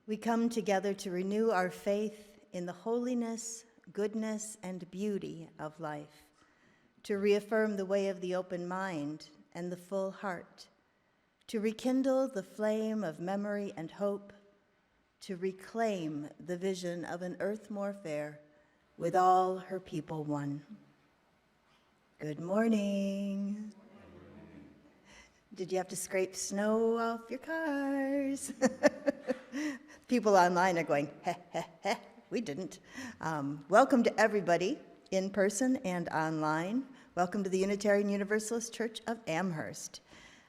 We come together to renew our faith in the holiness, goodness, and beauty of life, to reaffirm the way of the open mind and the full heart, to rekindle the flame of memory and hope, to reclaim the vision of an earth more fair, with all her people one. Good morning. Did you have to scrape snow off your cars? People online are going, heh, heh, heh. We didn't. Welcome to everybody in person and online. Welcome to the Unitarian Universalist Church of Amherst.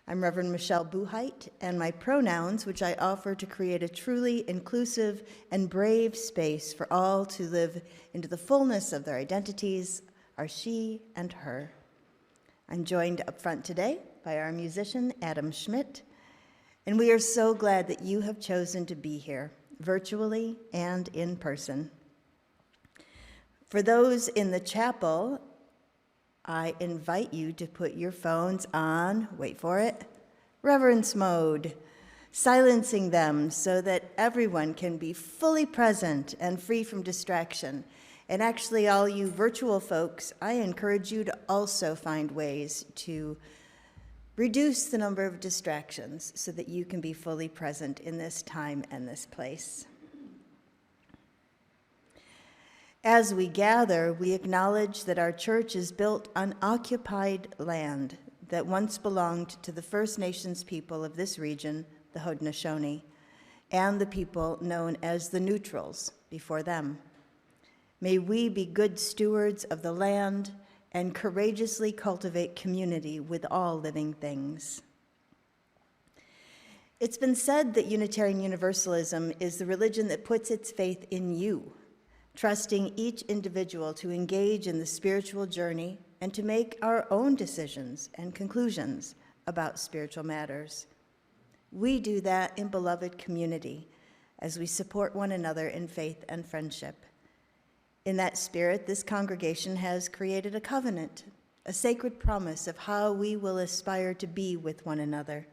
I'm Reverend Michelle Buheit, and my pronouns, which I offer to create a truly inclusive and brave space for all to live into the fullness of their identities, are she and her. I'm joined up front today by our musician, Adam Schmidt, and we are so glad that you have chosen to be here, virtually and in person. For those in the chapel, I invite you to put your phones on, wait for it, reverence mode, silencing them so that everyone can be fully present and free from distraction. And actually, all you virtual folks, I encourage you to also find ways to reduce the number of distractions so that you can be fully present in this time and this place. As we gather, we acknowledge that our church is built on occupied land that once belonged to the First Nations people of this region, the Haudenosaunee, and the people known as the Neutrals before them. May we be good stewards of the land and courageously cultivate community with all living things. It's been said that Unitarian Universalism is the religion that puts its faith in you, trusting each individual to engage in the spiritual journey and to make our own decisions and conclusions about spiritual matters. We do that in beloved community as we support one another in faith and friendship. In that spirit, this congregation has created a covenant, a sacred promise of how we will aspire to be with one another.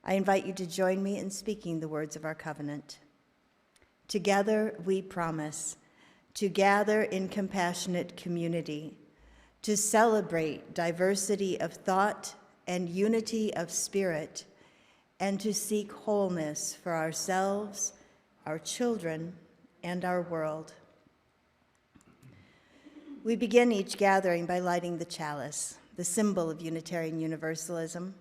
I invite you to join me in speaking the words of our covenant. Together we promise to gather in compassionate community, to celebrate diversity of thought and unity of spirit, and to seek wholeness for ourselves, our children, and our world. We begin each gathering by lighting the chalice, the symbol of Unitarian Universalism.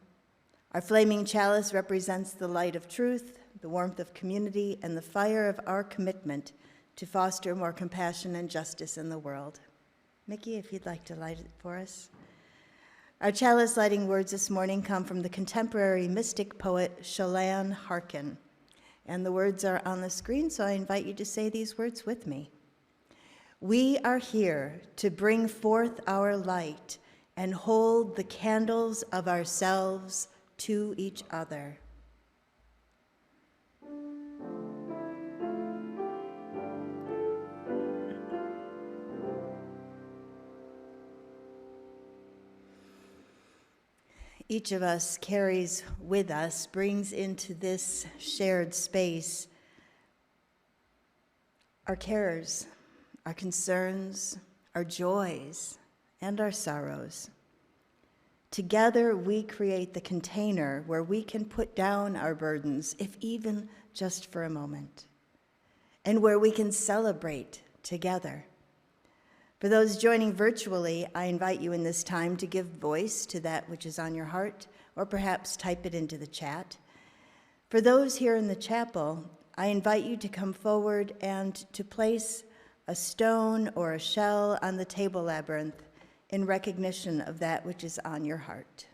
Our flaming chalice represents the light of truth, the warmth of community, and the fire of our commitment to foster more compassion and justice in the world. Mickey, if you'd like to light it for us. Our chalice lighting words this morning come from the contemporary mystic poet Shalane Harkin, and the words are on the screen, so I invite you to say these words with me. We are here to bring forth our light and hold the candles of ourselves to each other. Each of us carries with us, brings into this shared space our cares, our concerns, our joys, and our sorrows. Together, we create the container where we can put down our burdens, if even just for a moment, and where we can celebrate together. For those joining virtually, I invite you in this time to give voice to that which is on your heart, or perhaps type it into the chat. For those here in the chapel, I invite you to come forward and to place a stone or a shell on the table labyrinth in recognition of that which is on your heart.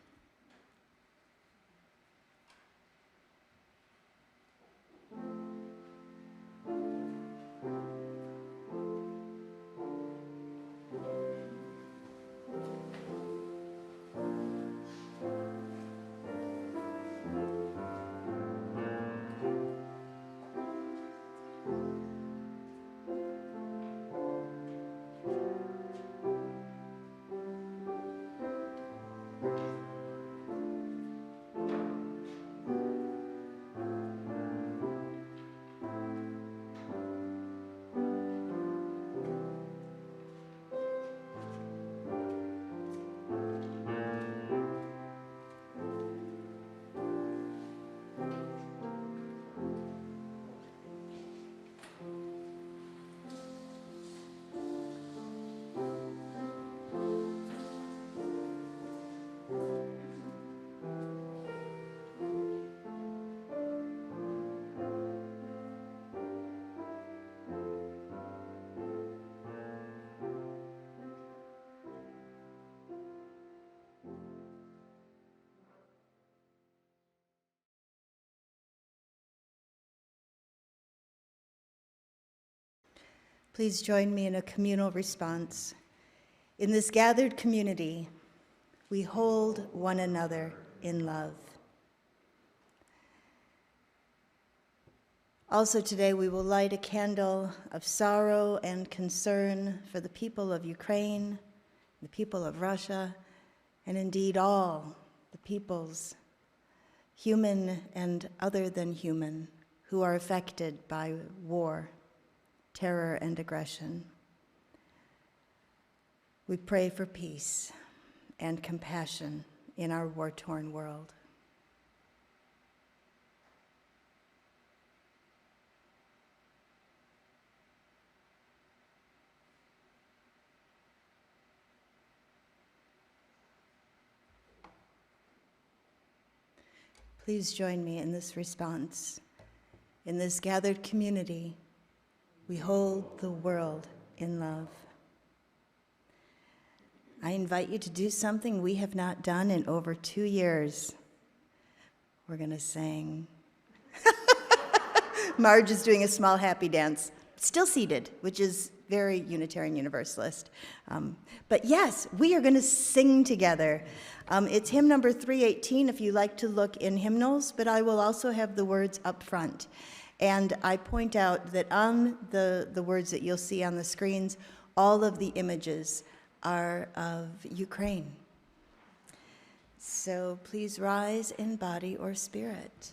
Please join me in a communal response. In this gathered community, we hold one another in love. Also today, we will light a candle of sorrow and concern for the people of Ukraine, the people of Russia, and indeed all the peoples, human and other than human, who are affected by war, terror, and aggression. We pray for peace and compassion in our war-torn world. Please join me in this response. In this gathered community, we hold the world in love. I invite you to do something we have not done in over 2 years. We're going to sing. Marge is doing a small happy dance, still seated, which is very Unitarian Universalist. But yes, we are going to sing together. It's hymn number 318 if you like to look in hymnals, but I will also have the words up front. And I point out that on the words that you'll see on the screens, all of the images are of Ukraine. So please rise in body or spirit.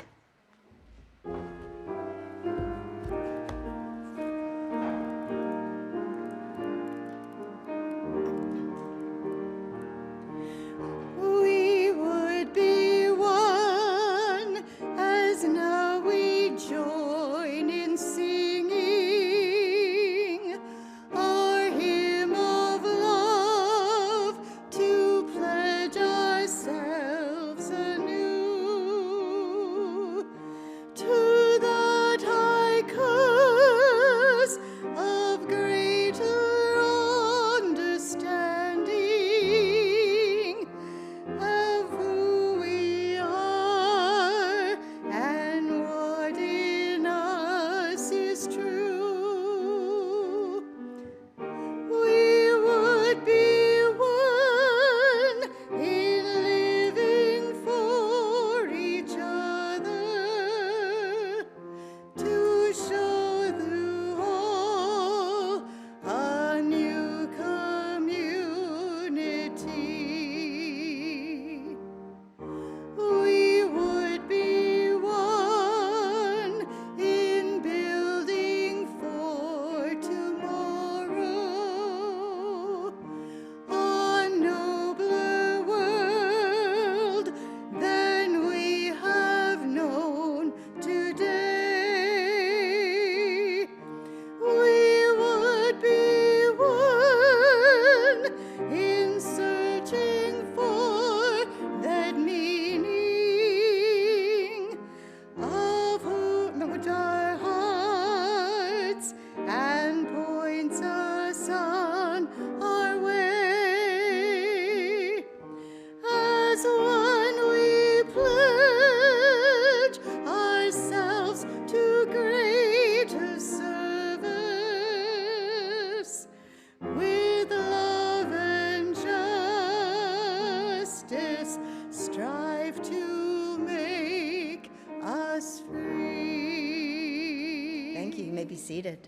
Be seated.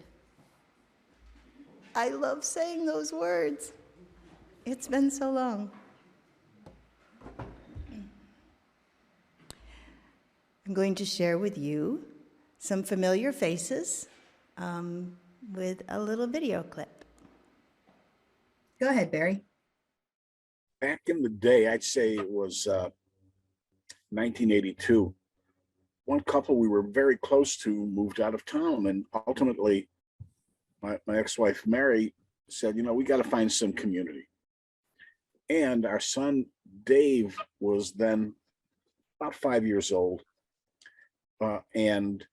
I love saying those words. It's been so long. I'm going to share with you some familiar faces with a little video clip. Go ahead, Barry. Back in the day, I'd say it was 1982. One couple we were very close to moved out of town, and ultimately my ex-wife Mary said, we got to find some community. And our son Dave was then about 5 years old, and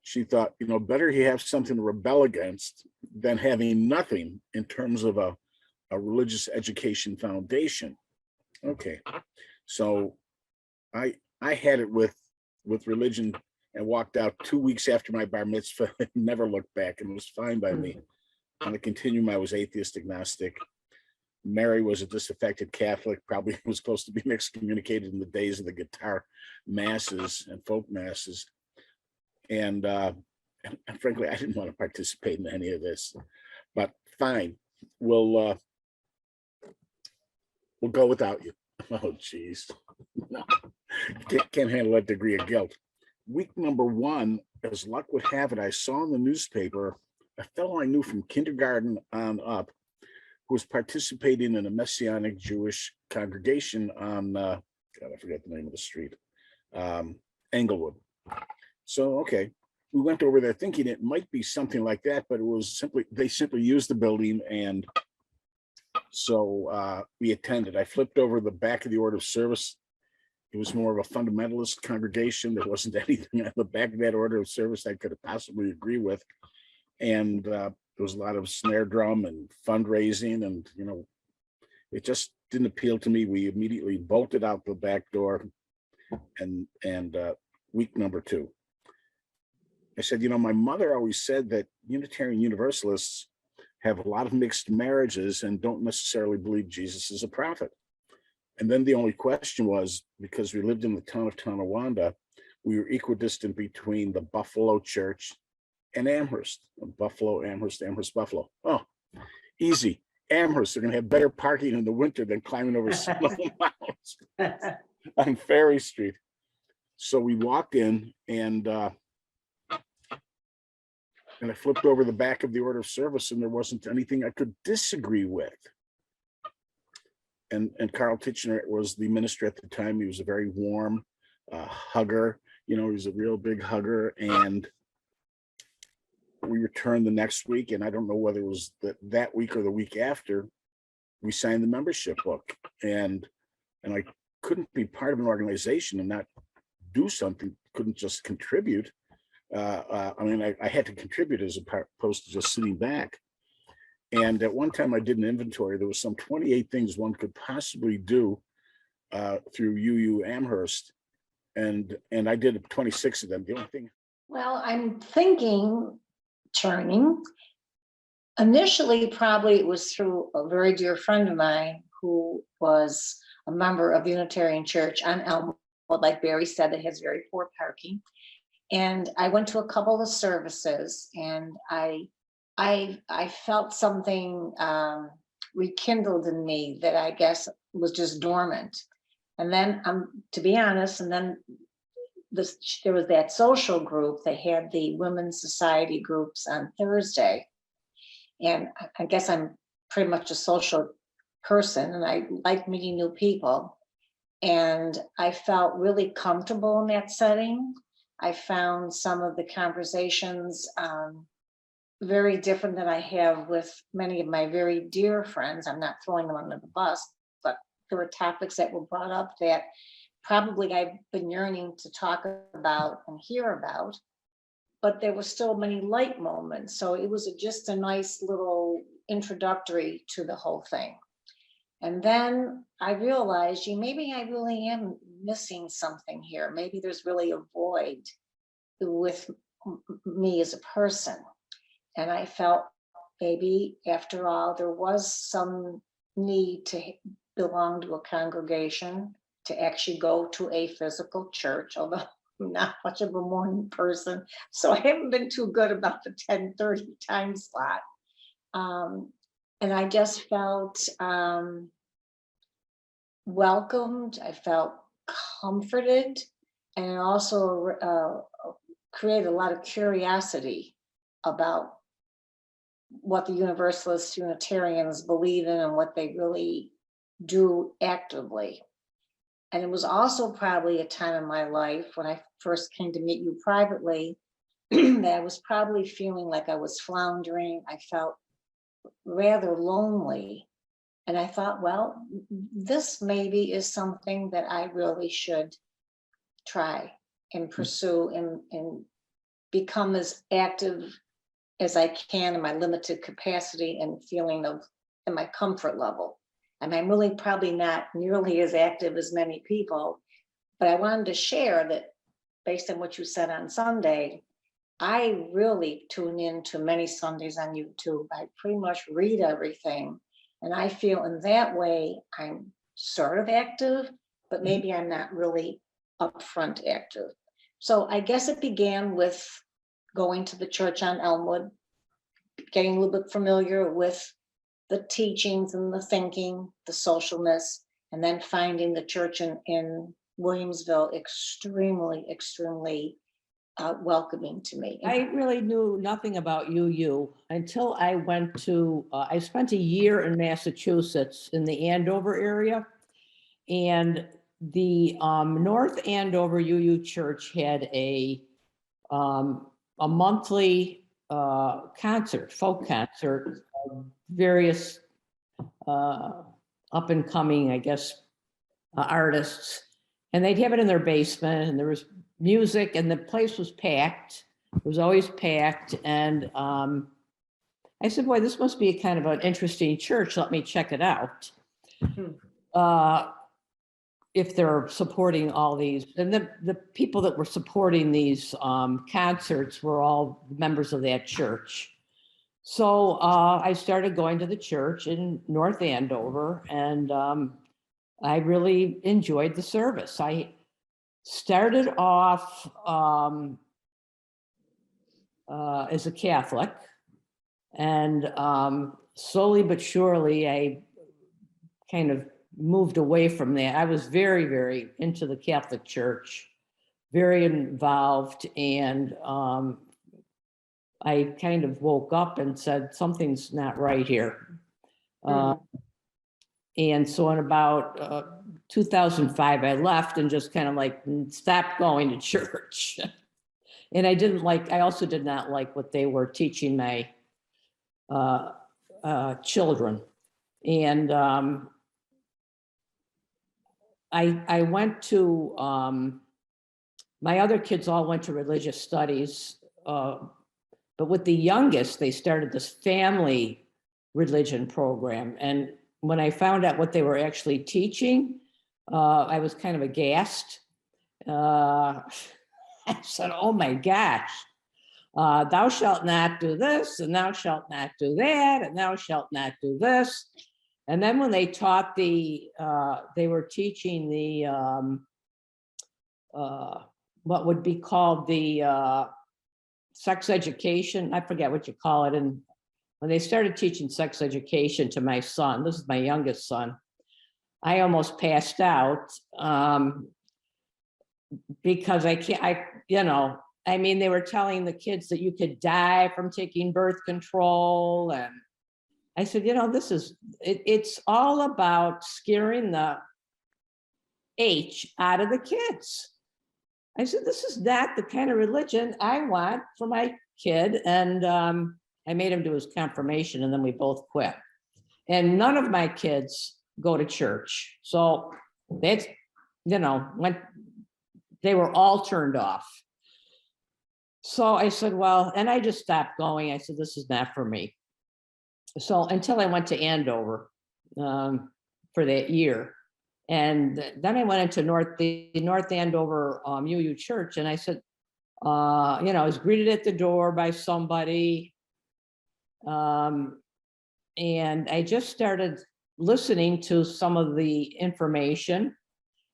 she thought, better he have something to rebel against than having nothing in terms of a religious education foundation. Okay, so I had it with religion and walked out 2 weeks after my bar mitzvah and never looked back, and it was fine by me. On the continuum, I was atheist agnostic. Mary was a disaffected Catholic, probably was supposed to be excommunicated in the days of the guitar masses and folk masses. And frankly, I didn't want to participate in any of this, but fine, we'll go without you. Oh, geez. No, can't handle that degree of guilt. Week number 1, as luck would have it, I saw in the newspaper a fellow I knew from kindergarten on up who was participating in a Messianic Jewish congregation on, God, I forget the name of the street, Englewood. So, okay, we went over there thinking it might be something like that, but it was they simply used the building. And so we attended. I flipped over the back of the order of service. It was more of a fundamentalist congregation. There wasn't anything on the back of that order of service I could possibly agree with. And there was a lot of snare drum and fundraising, and it just didn't appeal to me. We immediately bolted out the back door. And week number 2, I said, my mother always said that Unitarian Universalists have a lot of mixed marriages and don't necessarily believe Jesus is a prophet. And then the only question was, because we lived in the town of Tonawanda, we were equidistant between the Buffalo Church and Amherst. Buffalo, Amherst, Amherst, Buffalo. Oh, easy. Amherst, they're going to have better parking in the winter than climbing over snow mountains on Ferry Street. So we walked in, and I flipped over the back of the order of service, and there wasn't anything I could disagree with. And Carl Titchener was the minister at the time. He was a very warm hugger. He was a real big hugger. And we returned the next week, and I don't know whether it was that week or the week after, we signed the membership book. And I couldn't be part of an organization and not do something, couldn't just contribute. I had to contribute as opposed to just sitting back. And at one time I did an inventory. There was some 28 things one could possibly do through UU Amherst. And I did 26 of them. The only thing. Well, I'm thinking turning. Initially, probably it was through a very dear friend of mine who was a member of the Unitarian Church on Elmwood, like Barry said, that has very poor parking. And I went to a couple of services, and I felt something rekindled in me that I guess was just dormant. And then, to be honest, and then there was that social group. They had the Women's Society groups on Thursday. And I guess I'm pretty much a social person, and I like meeting new people. And I felt really comfortable in that setting. I found some of the conversations very different than I have with many of my very dear friends. I'm not throwing them under the bus, but there were topics that were brought up that probably I've been yearning to talk about and hear about, but there were still many light moments. So it was just a nice little introductory to the whole thing. And then I realized, maybe I really am missing something here. Maybe there's really a void with me as a person. And I felt maybe after all, there was some need to belong to a congregation, to actually go to a physical church, although I'm not much of a morning person. So I haven't been too good about the 10:30 time slot. And I just felt welcomed. I felt comforted, and it also created a lot of curiosity about what the Universalist Unitarians believe in and what they really do actively. And it was also probably a time in my life when I first came to meet you privately that I was probably feeling like I was floundering. I felt rather lonely. And I thought, well, this maybe is something that I really should try and pursue and become as active as I can in my limited capacity and feeling of in my comfort level. And I'm really probably not nearly as active as many people, but I wanted to share that based on what you said on Sunday, I really tune in to many Sundays on YouTube. I pretty much read everything. And I feel in that way, I'm sort of active, but maybe I'm not really upfront active. So I guess it began with going to the church on Elmwood, getting a little bit familiar with the teachings and the thinking, the socialness, and then finding the church in Williamsville extremely welcoming to me. I really knew nothing about UU until I went to, I spent a year in Massachusetts in the Andover area. And the North Andover UU Church had a monthly concert, folk concert, of various up and coming, I guess, artists. And they'd have it in their basement, and there was music, and the place was packed. It was always packed. And I said, boy, this must be a kind of an interesting church. Let me check it out. If they're supporting all these, and the people that were supporting these concerts were all members of that church. So I started going to the church in North Andover, and I really enjoyed the service. I started off as a Catholic, and slowly but surely I kind of moved away from that. I was very, very into the Catholic Church, very involved, and I kind of woke up and said, something's not right here. And so in about 2005, I left and just kind of like stopped going to church. And I also did not like what they were teaching my children. And I went to, my other kids all went to religious studies, but with the youngest, they started this family religion program. And when I found out what they were actually teaching, I was kind of aghast. I said, oh my gosh, thou shalt not do this, and thou shalt not do that, and thou shalt not do this. And then when they taught they were teaching the, what would be called the sex education, I forget what you call it. And when they started teaching sex education to my son, this is my youngest son, I almost passed out because I mean, they were telling the kids that you could die from taking birth control. And I said, it's all about scaring the H out of the kids. I said, this is not the kind of religion I want for my kid. And I made him do his confirmation, and then we both quit. And none of my kids go to church. So that's, when they were all turned off. So I said, well, and I just stopped going. I said, this is not for me. So until I went to Andover for that year. And then I went into the North Andover UU Church, and I said, I was greeted at the door by somebody. And I just started listening to some of the information.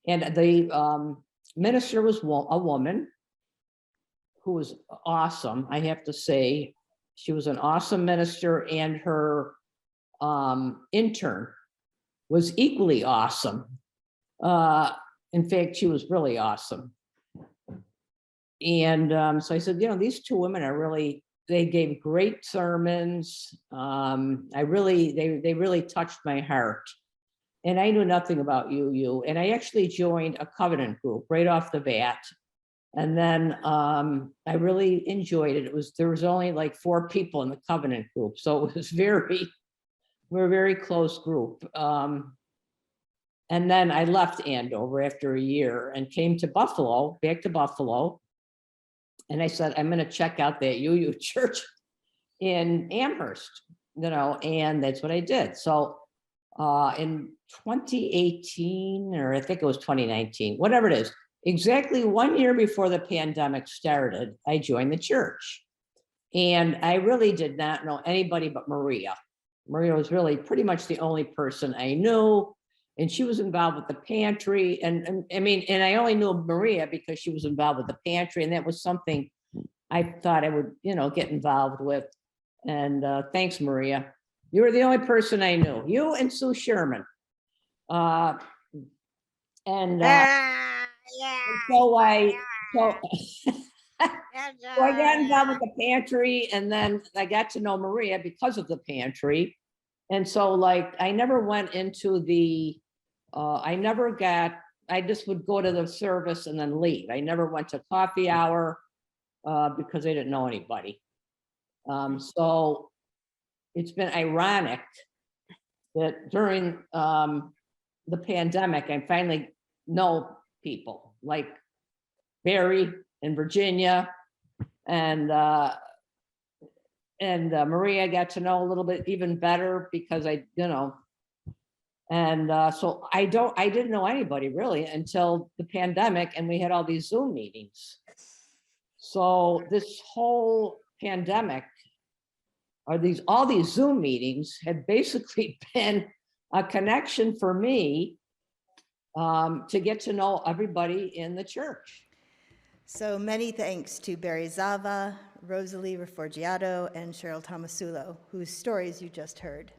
And the minister was a woman who was awesome, I have to say. She was an awesome minister, and her intern was equally awesome. In fact, she was really awesome. And so I said, these two women are really, they gave great sermons. They really touched my heart. And I knew nothing about UU. And I actually joined a covenant group right off the bat. And then I really enjoyed it. There was only like 4 people in the covenant group. So it was we're a very close group. And then I left Andover after a year and came to back to Buffalo. And I said, I'm going to check out that UU church in Amherst, and that's what I did. So in 2018, or I think it was 2019, whatever it is, exactly 1 year before the pandemic started, I joined the church. And I really did not know anybody but Maria. Maria was really pretty much the only person I knew. And she was involved with the pantry. And I mean, and I only knew Maria because she was involved with the pantry. And that was something I thought I would, get involved with. And thanks, Maria. You were the only person I knew. You and Sue Sherman. And so so I got involved with the pantry, and then I got to know Maria because of the pantry. And so like, I never went into the, I just would go to the service and then leave. I never went to coffee hour because I didn't know anybody. So it's been ironic that during the pandemic, I finally know people like Barry in Virginia, and Maria got to know a little bit even better because so I didn't know anybody really until the pandemic, and we had all these Zoom meetings. So this whole pandemic, or all these Zoom meetings, had basically been a connection for me to get to know everybody in the church. So many thanks to Barry Zava, Rosalie Riforgiato, and Cheryl Tomasulo, whose stories you just heard.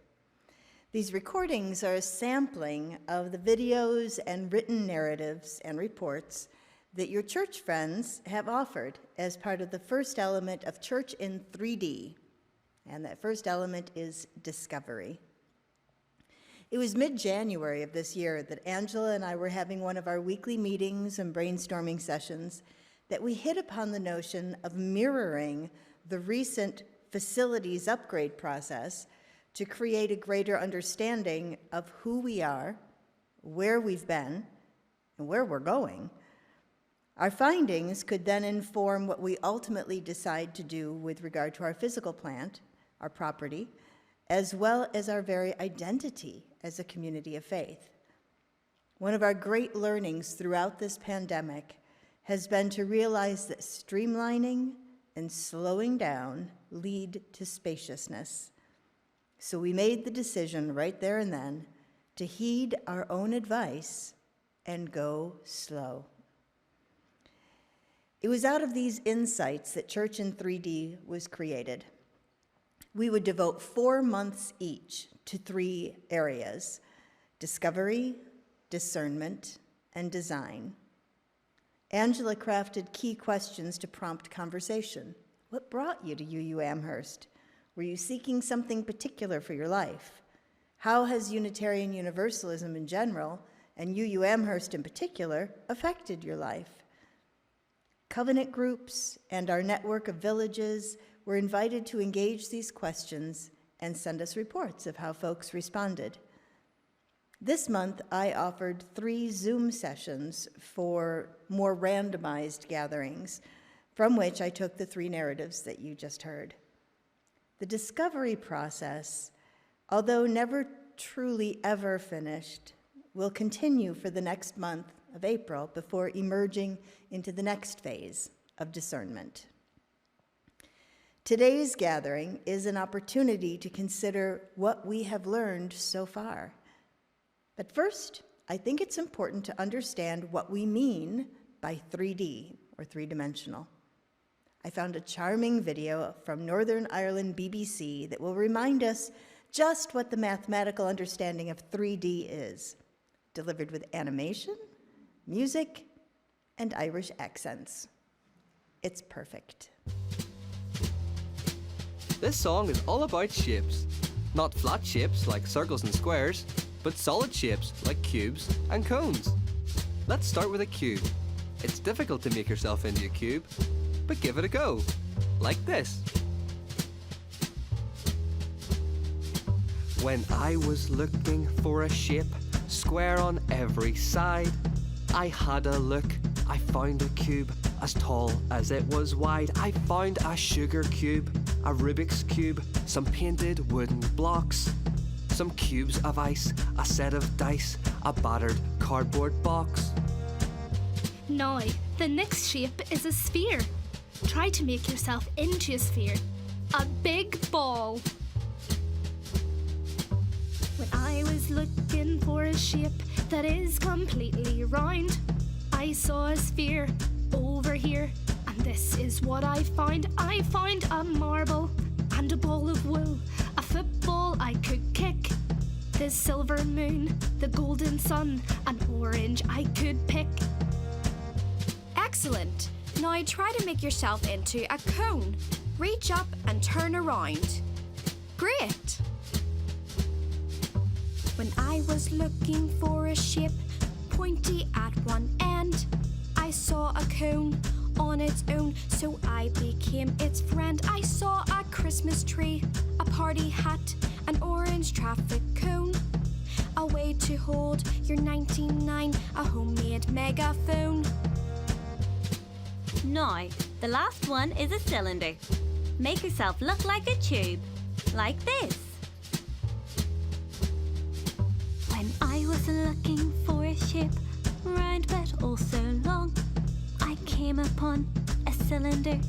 These recordings are a sampling of the videos and written narratives and reports that your church friends have offered as part of the first element of Church in 3D. And that first element is discovery. It was mid-January of this year that Angela and I were having one of our weekly meetings and brainstorming sessions that we hit upon the notion of mirroring the recent facilities upgrade process to create a greater understanding of who we are, where we've been, and where we're going. Our findings could then inform what we ultimately decide to do with regard to our physical plant, our property, as well as our very identity as a community of faith. One of our great learnings throughout this pandemic has been to realize that streamlining and slowing down lead to spaciousness. So we made the decision right there and then to heed our own advice and go slow. It was out of these insights that Church in 3D was created. We would devote 4 months each to 3 areas: discovery, discernment, and design. Angela crafted key questions to prompt conversation. What brought you to UU Amherst? Were you seeking something particular for your life? How has Unitarian Universalism in general, and UU Amherst in particular, affected your life? Covenant groups and our network of villages were invited to engage these questions and send us reports of how folks responded. This month, I offered 3 Zoom sessions for more randomized gatherings, from which I took the 3 narratives that you just heard. The discovery process, although never truly ever finished, will continue for the next month of April before emerging into the next phase of discernment. Today's gathering is an opportunity to consider what we have learned so far. But first, I think it's important to understand what we mean by 3D, or three-dimensional. I found a charming video from Northern Ireland BBC that will remind us just what the mathematical understanding of 3D is, delivered with animation, music, and Irish accents. It's perfect. This song is all about shapes. Not flat shapes like circles and squares, but solid shapes like cubes and cones. Let's start with a cube. It's difficult to make yourself into a cube, but give it a go, like this. When I was looking for a shape, square on every side, I had a look, I found a cube as tall as it was wide. I found a sugar cube, a Rubik's cube, some painted wooden blocks, some cubes of ice, a set of dice, a battered cardboard box. Now, the next shape is a sphere. Try to make yourself into a sphere. A big ball. When I was looking for a shape that is completely round, I saw a sphere over here, and this is what I found. I found a marble and a ball of wool, a football I could kick, the silver moon, the golden sun, an orange I could pick. Excellent. Now try to make yourself into a cone. Reach up and turn around. Great. When I was looking for a shape pointy at one end, I saw a cone on its own, so I became its friend. I saw a Christmas tree, a party hat, an orange traffic cone, a way to hold your 99, a homemade megaphone. Now, the last one is a cylinder. Make yourself look like a tube, like this. When I was looking for a shape, round but also long, I came upon a cylinder,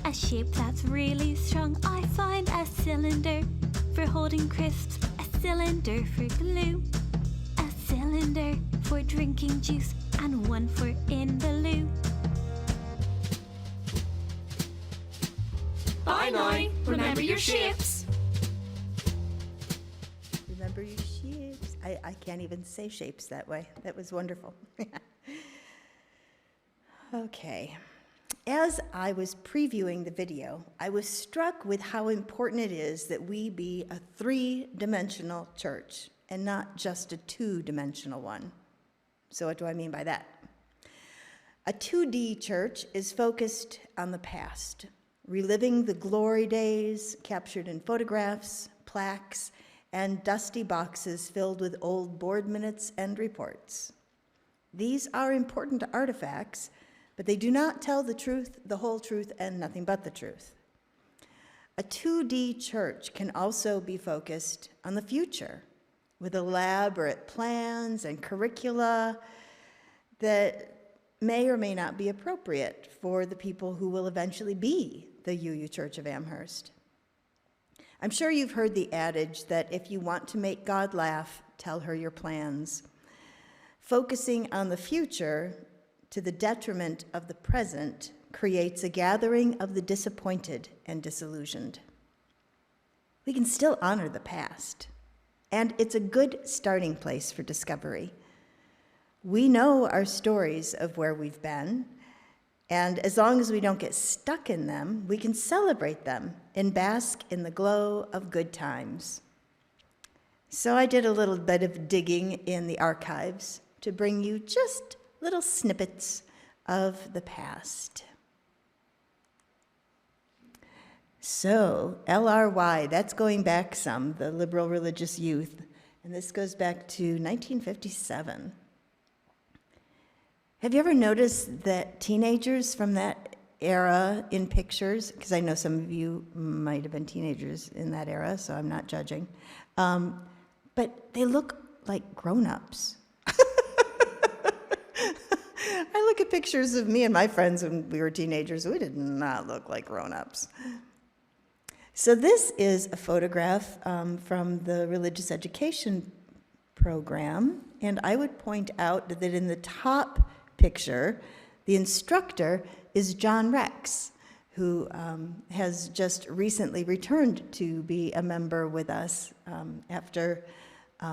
a shape that's really strong. I found a cylinder for holding crisps, a cylinder for glue, a cylinder for drinking juice, and one for in the loo. Bye now. Remember your shapes. Remember your shapes. I can't even say shapes that way. That was wonderful. Okay. As I was previewing the video, I was struck with how important it is that we be a three-dimensional church and not just a two-dimensional one. So what do I mean by that? A 2D church is focused on the past, reliving the glory days captured in photographs, plaques, and dusty boxes filled with old board minutes and reports. These are important artifacts, but they do not tell the truth, the whole truth, and nothing but the truth. A 2D church can also be focused on the future, with elaborate plans and curricula that may or may not be appropriate for the people who will eventually be the UU Church of Amherst. I'm sure you've heard the adage that if you want to make God laugh, tell her your plans. Focusing on the future to the detriment of the present creates a gathering of the disappointed and disillusioned. We can still honor the past, and it's a good starting place for discovery. We know our stories of where we've been, and as long as we don't get stuck in them, we can celebrate them and bask in the glow of good times. So I did a little bit of digging in the archives to bring you just little snippets of the past. So LRY, that's going back some, the Liberal Religious Youth, and this goes back to 1957. Have you ever noticed that teenagers from that era in pictures, because I know some of you might have been teenagers in that era, so I'm not judging, but they look like grown-ups. I look at pictures of me and my friends when we were teenagers. We did not look like grown-ups. So this is a photograph from the religious education program, and I would point out that in the top picture, the instructor is John Rex, who has just recently returned to be a member with us after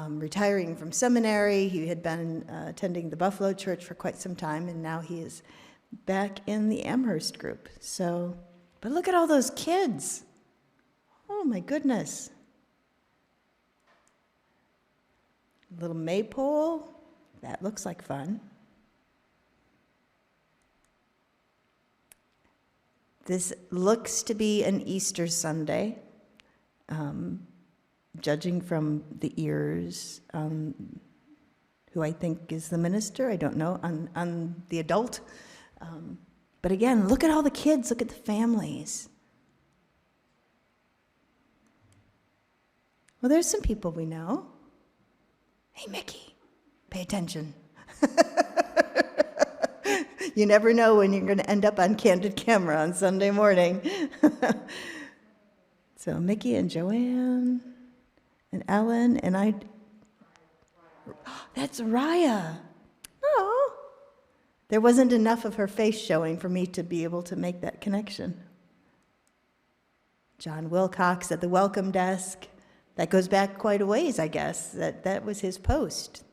retiring from seminary. He had been attending the Buffalo Church for quite some time, and now he is back in the Amherst group. So, but look at all those kids. Oh my goodness. Little maypole, that looks like fun. This looks to be an Easter Sunday, judging from the ears, who I think is the minister, I don't know, on the adult. But again, look at all the kids, look at the families. Well, there's some people we know. Hey, Mickey, pay attention. You never know when you're going to end up on candid camera on Sunday morning. So Mickey and Joanne and Ellen and I. That's Raya. Oh, there wasn't enough of her face showing for me to be able to make that connection. John Wilcox at the welcome desk. That goes back quite a ways, I guess. That was his post.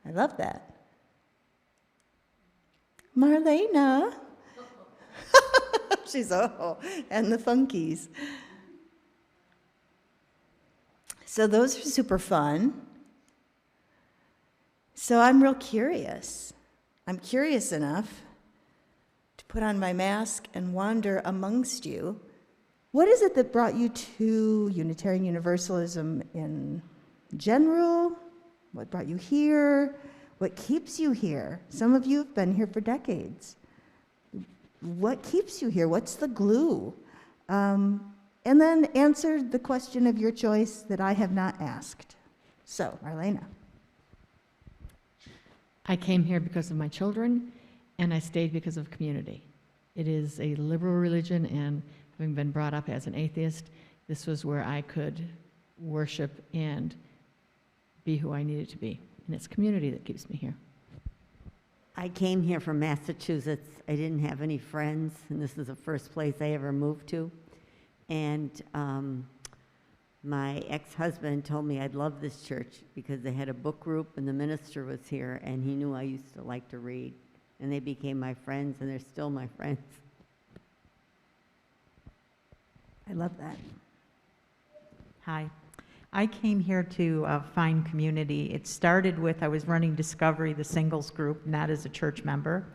I love that. Marlena. She's, and the Funkies. So those are super fun. So I'm real curious. I'm curious enough to put on my mask and wander amongst you. What is it that brought you to Unitarian Universalism in general? What brought you here? What keeps you here? Some of you have been here for decades. What keeps you here? What's the glue? And then answer the question of your choice that I have not asked. So, Marlena. I came here because of my children, and I stayed because of community. It is a liberal religion, and having been brought up as an atheist, this was where I could worship and be who I needed to be. And it's community that keeps me here. I came here from Massachusetts. I didn't have any friends, and this is the first place I ever moved to. And my ex-husband told me I'd love this church because they had a book group and the minister was here, and he knew I used to like to read. And they became my friends, and they're still my friends. I love that. Hi. I came here to find community. It started with, I was running Discovery, the singles group, not as a church member.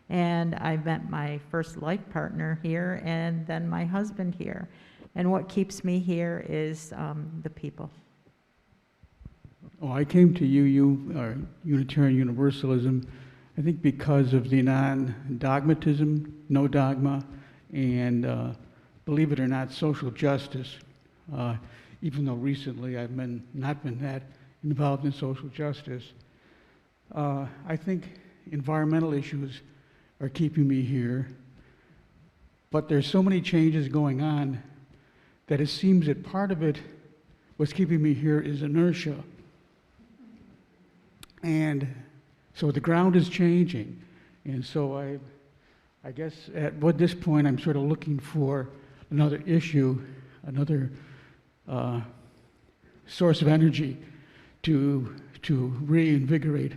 And I met my first life partner here, and then my husband here. And what keeps me here is the people. Oh, I came to Unitarian Universalism, I think because of the non-dogmatism, no dogma, and believe it or not, social justice. Even though recently I've not been that involved in social justice. I think environmental issues are keeping me here, but there's so many changes going on that it seems that part of it, what's keeping me here, is inertia. And so the ground is changing, and so I guess at this point I'm sort of looking for another issue, another source of energy to reinvigorate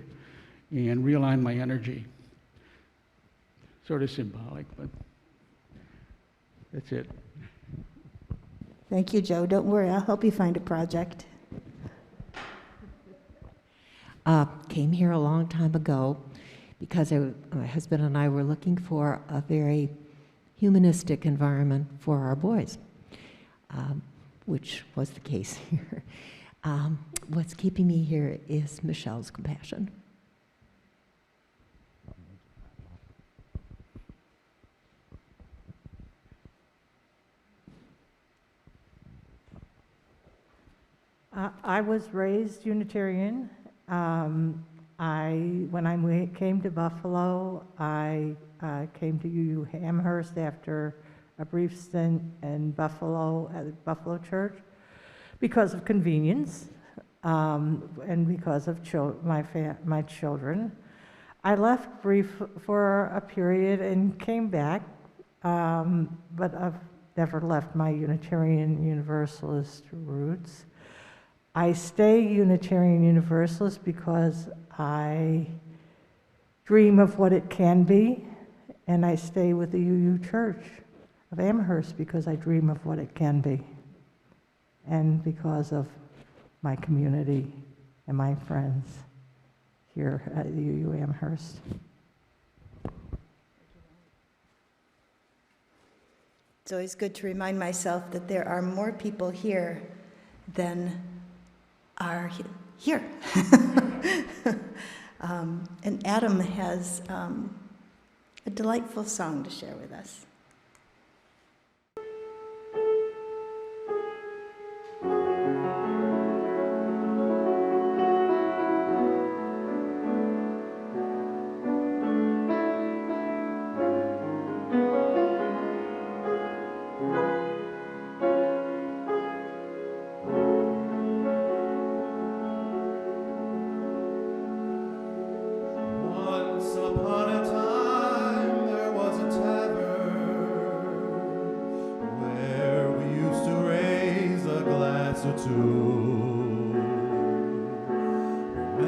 and realign my energy. Sort of symbolic, but that's it. Thank you, Joe. Don't worry, I'll help you find a project. Came here a long time ago because my husband and I were looking for a very humanistic environment for our boys, which was the case here. What's keeping me here is Michelle's compassion. I was raised Unitarian. When I came to Buffalo, I came to UU Amherst after a brief stint in Buffalo at the Buffalo Church because of convenience and because of my children. I left brief for a period and came back, but I've never left my Unitarian Universalist roots. I stay Unitarian Universalist because I dream of what it can be, and I stay with the UU Church of Amherst because I dream of what it can be, and because of my community and my friends here at the UU Amherst. It's always good to remind myself that there are more people here than are here. And Adam has a delightful song to share with us.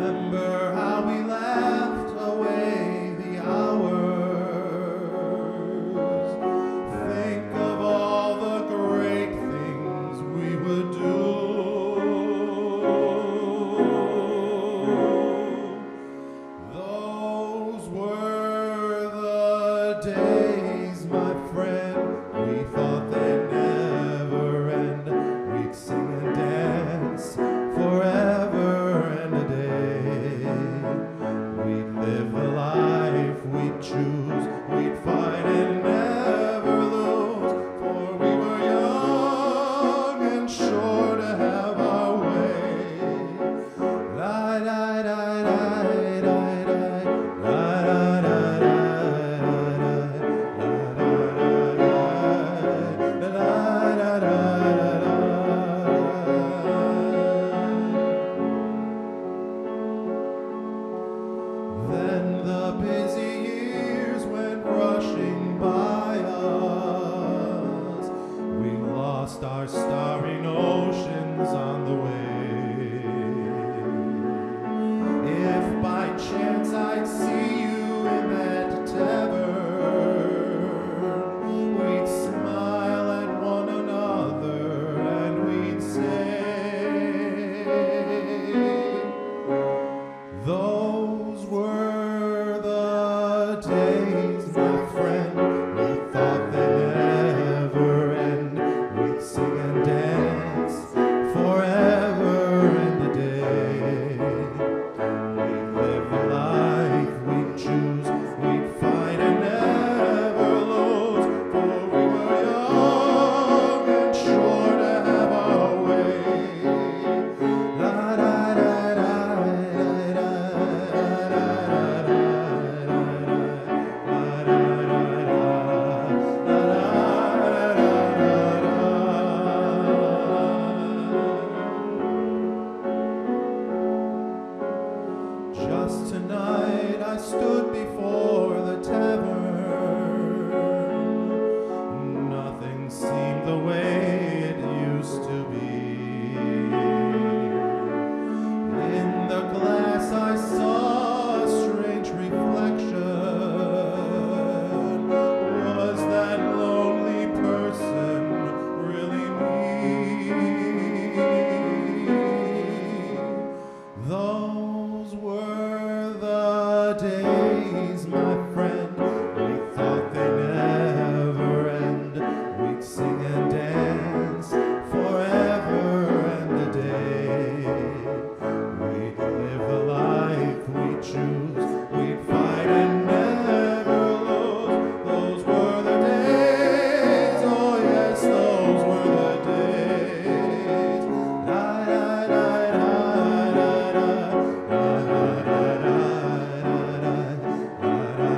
remember how we laughed away the hours. Think of all the great things we would do. Those were the days, my friend. We thought they'd never end. We'd sing and dance forever and a day. We'd live the life we'd choose. We'd fight and never lose. For we were young and sure to have our way. La da da da da da da da Then the busy years went rushing by us. We lost our starry oceans on the way. If by chance I'd see you in that tavern, we'd smile at one another and we'd say, those were the days, my friend. We thought they'd never end. We'd sing and dance forever and a day. We'd live the life we'd choose. We'd fight and never lose. For we were young and sure to have our way. La da da da da da da da Just tonight I stood before the tavern. Nothing seemed the way it used to be. In the glass I saw a strange reflection. Was that lonely person really me? Those were the days, my friend. We thought they'd never end. We'd sing and dance forever and a day. We'd live the life we choose. We'd fight and never lose. Those were the days. Oh yes, those were the days. 'Cause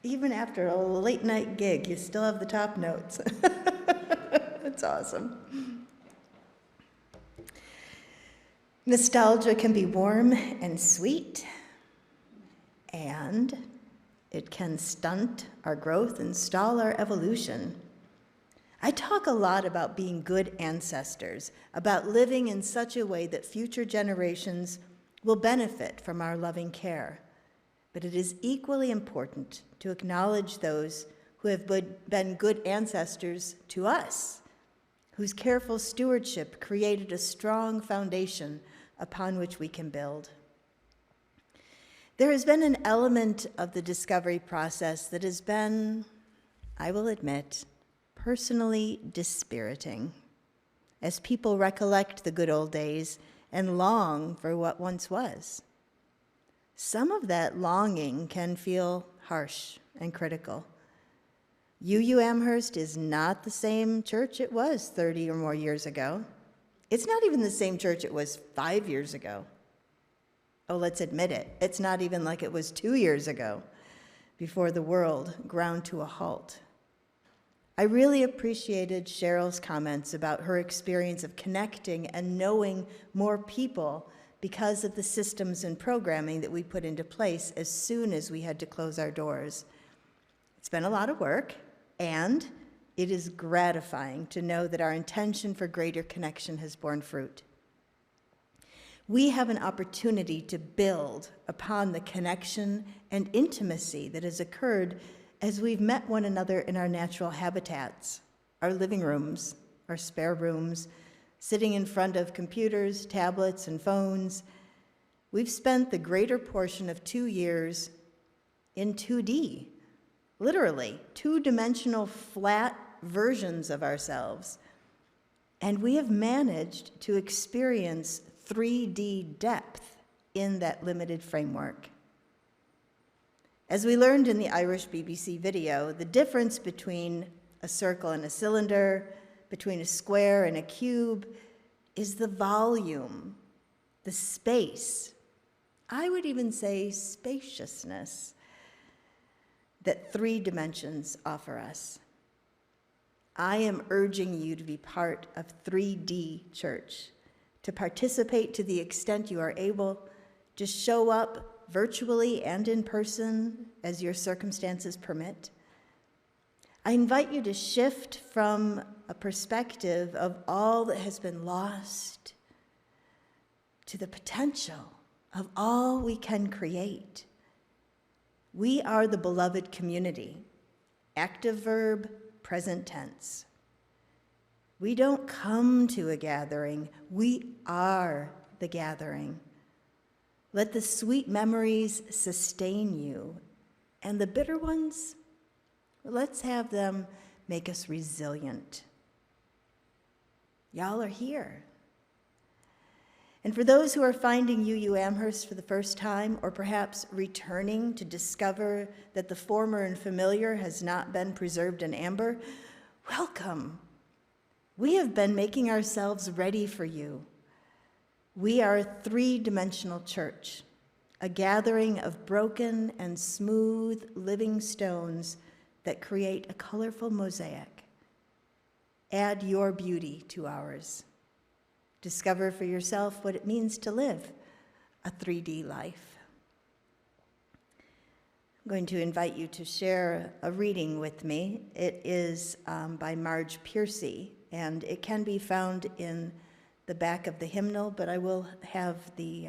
Even after a late night gig, you still have the top notes. That's awesome. Nostalgia can be warm and sweet, and it can stunt our growth and stall our evolution. I talk a lot about being good ancestors, about living in such a way that future generations will benefit from our loving care. But it is equally important to acknowledge those who have been good ancestors to us, whose careful stewardship created a strong foundation upon which we can build. There has been an element of the discovery process that has been, I will admit, personally dispiriting, as people recollect the good old days and long for what once was. Some of that longing can feel harsh and critical. UU Amherst is not the same church it was 30 or more years ago. It's not even the same church it was 5 years ago. Oh, let's admit it. It's not even like it was 2 years ago, before the world ground to a halt. I really appreciated Cheryl's comments about her experience of connecting and knowing more people because of the systems and programming that we put into place as soon as we had to close our doors. It's been a lot of work, and it is gratifying to know that our intention for greater connection has borne fruit. We have an opportunity to build upon the connection and intimacy that has occurred as we've met one another in our natural habitats, our living rooms, our spare rooms, sitting in front of computers, tablets, and phones. We've spent the greater portion of 2 years in 2D, literally, two-dimensional flat versions of ourselves. And we have managed to experience 3D depth in that limited framework. As we learned in the Irish BBC video, the difference between a circle and a cylinder, between a square and a cube, is the volume, the space, I would even say spaciousness, that 3 dimensions offer us. I am urging you to be part of 3D church, to participate to the extent you are able, to show up virtually and in person as your circumstances permit. I invite you to shift from a perspective of all that has been lost to the potential of all we can create. We are the beloved community, active verb, present tense. We don't come to a gathering, we are the gathering. Let the sweet memories sustain you, and the bitter ones, let's have them make us resilient. Y'all are here. And for those who are finding UU Amherst for the first time, or perhaps returning to discover that the former and familiar has not been preserved in amber, welcome. We have been making ourselves ready for you. We are a 3-dimensional church, a gathering of broken and smooth living stones that create a colorful mosaic. Add your beauty to ours. Discover for yourself what it means to live a 3D life. I'm going to invite you to share a reading with me. It is by Marge Piercy, and it can be found in the back of the hymnal, but I will have the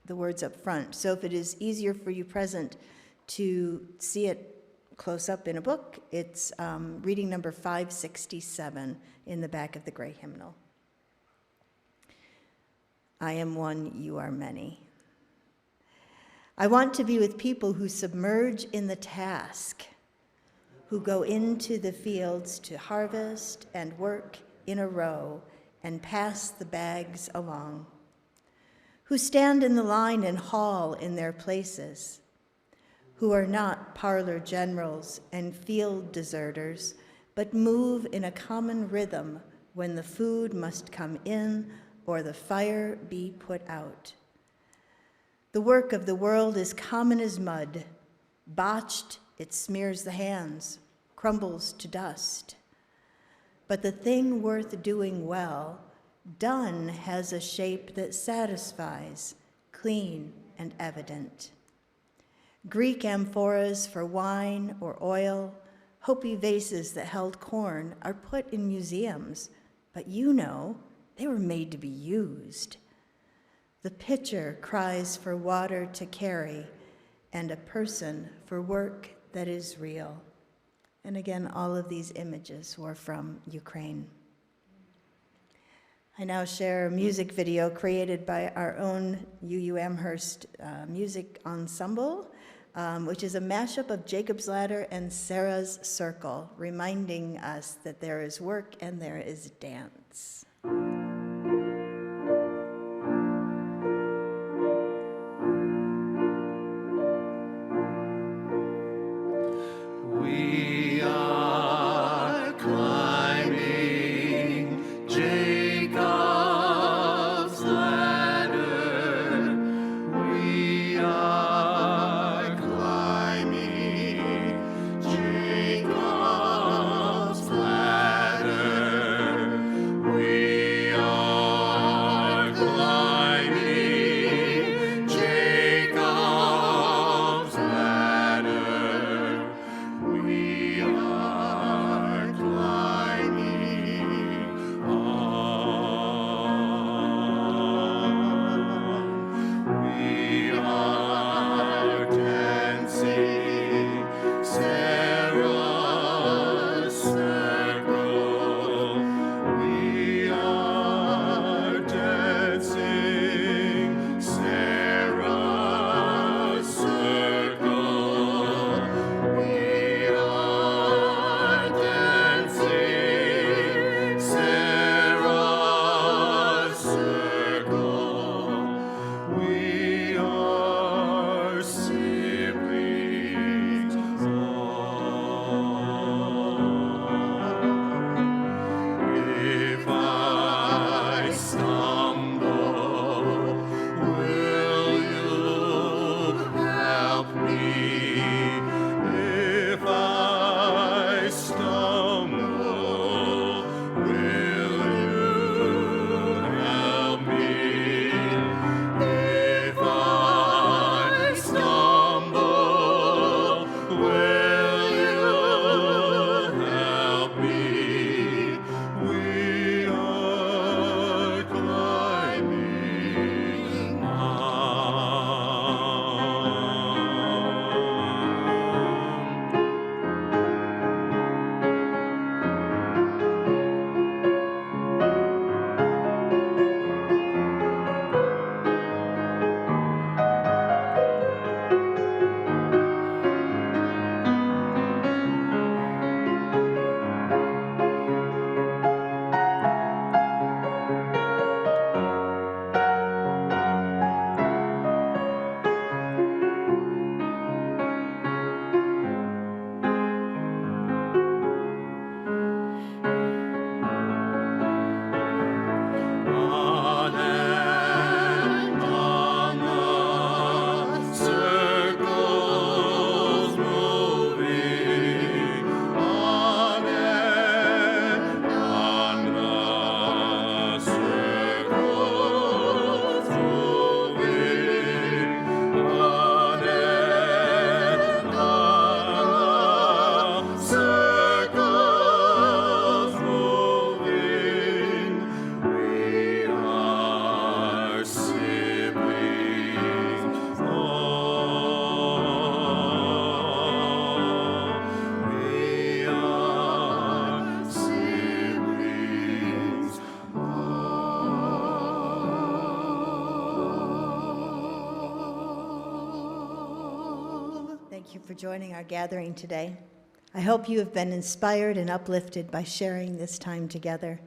words up front. So if it is easier for you present to see it close up in a book, it's reading number 567 in the back of the gray hymnal. I am one, you are many. I want to be with people who submerge in the task, who go into the fields to harvest and work in a row and pass the bags along, who stand in the line and haul in their places, who are not parlor generals and field deserters, but move in a common rhythm when the food must come in or the fire be put out. The work of the world is common as mud, botched it smears the hands, crumbles to dust. But the thing worth doing well, done has a shape that satisfies, clean and evident. Greek amphoras for wine or oil, Hopi vases that held corn are put in museums, but you know, they were made to be used. The pitcher cries for water to carry, and a person for work that is real. And again, all of these images were from Ukraine. I now share a music video created by our own UU Amherst Music Ensemble, which is a mashup of Jacob's Ladder and Sarah's Circle, reminding us that there is work and there is dance. We are climbing Jacob's ladder. We are climbing Jacob's ladder. We are climbing Jacob's ladder. We are climbing on. We are dancing Sarah's circle. We are dancing Sarah's circle. We are dancing Sarah's circle. We are siblings If I stumble, will you help me? If I stumble, will you help me? If I stumble, will you help me? We are climbing on. On and on the circles moving. On and on the circles moving. On and on the circles moving. We are siblings all. We are siblings all. Thank you for joining our gathering today. I hope you have been inspired and uplifted by sharing this time together.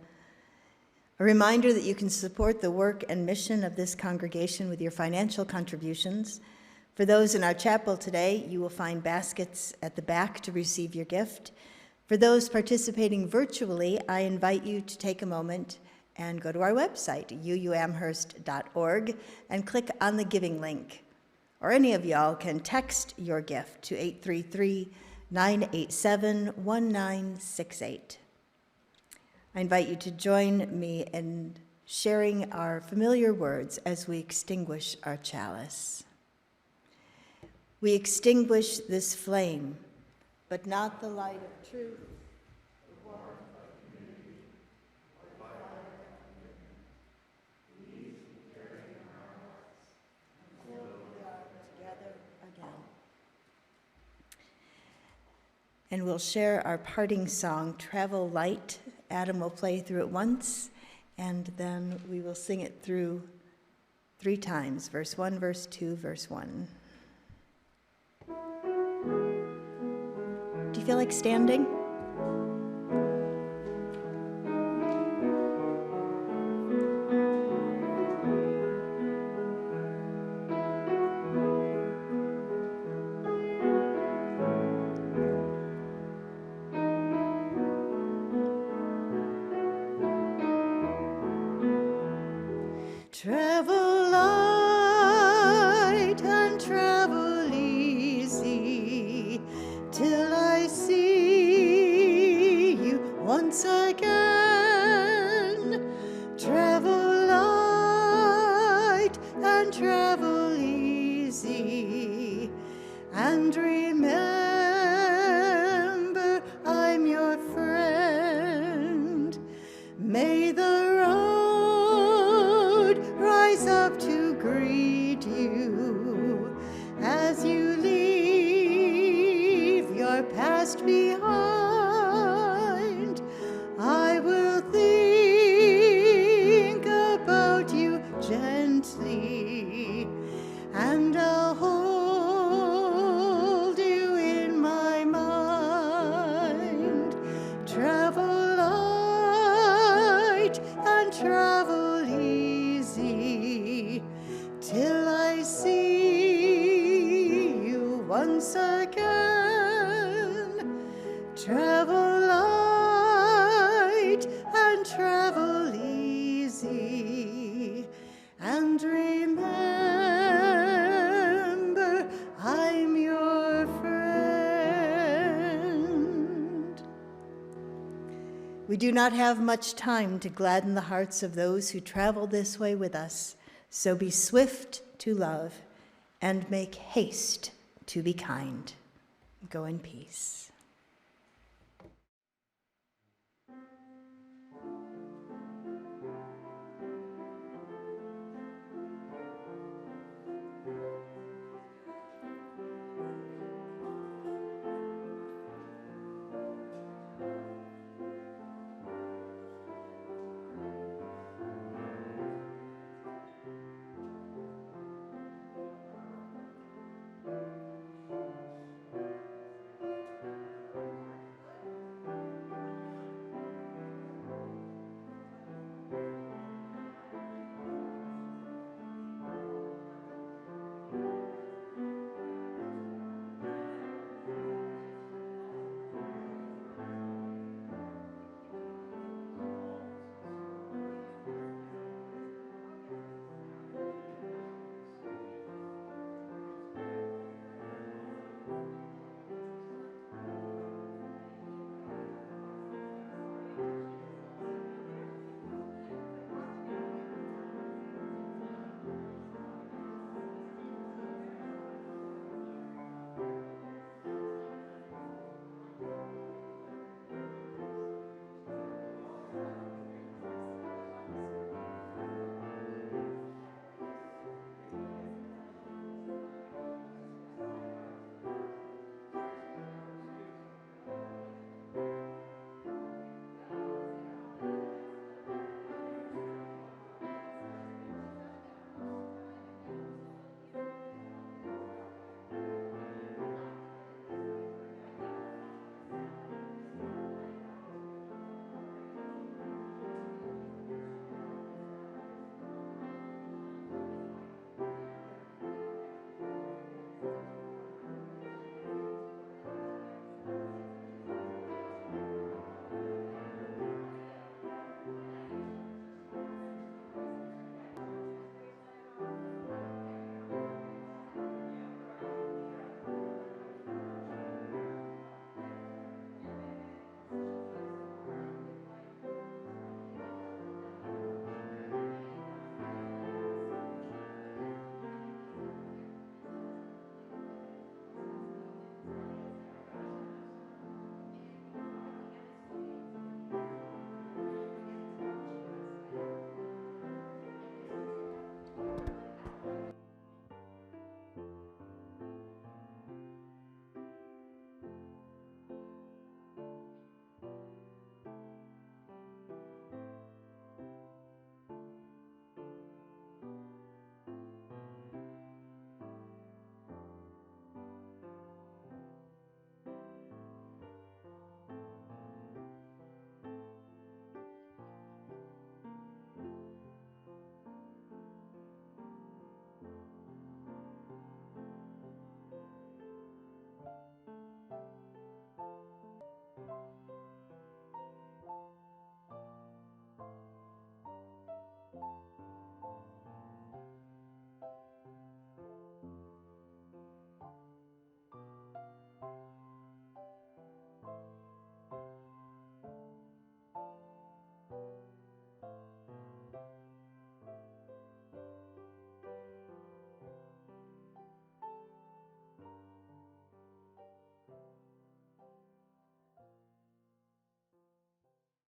A reminder that you can support the work and mission of this congregation with your financial contributions. For those in our chapel today, you will find baskets at the back to receive your gift. For those participating virtually, I invite you to take a moment and go to our website, uuamherst.org, and click on the giving link. or any of y'all can text your gift to 833-987-1968. I invite you to join me in sharing our familiar words as we extinguish our chalice. We extinguish this flame, but not the light of truth. And we'll share our parting song, Travel Light. Adam will play through it once, and then we will sing it through 3 times, verse 1, verse 2, verse 1. Do you feel like standing? Travel light and travel easy till I see you once again. Travel light and travel easy, and remember I'm your friend. May the road rise up to greet you as you leave your past behind. I will think about you gently, and I'll hold you in my mind. Travel light and travel easy till I see you once again. Travel light and travel easy, and remember I'm your friend. We do not have much time to gladden the hearts of those who travel this way with us, so be swift to love and make haste to be kind. Go in peace.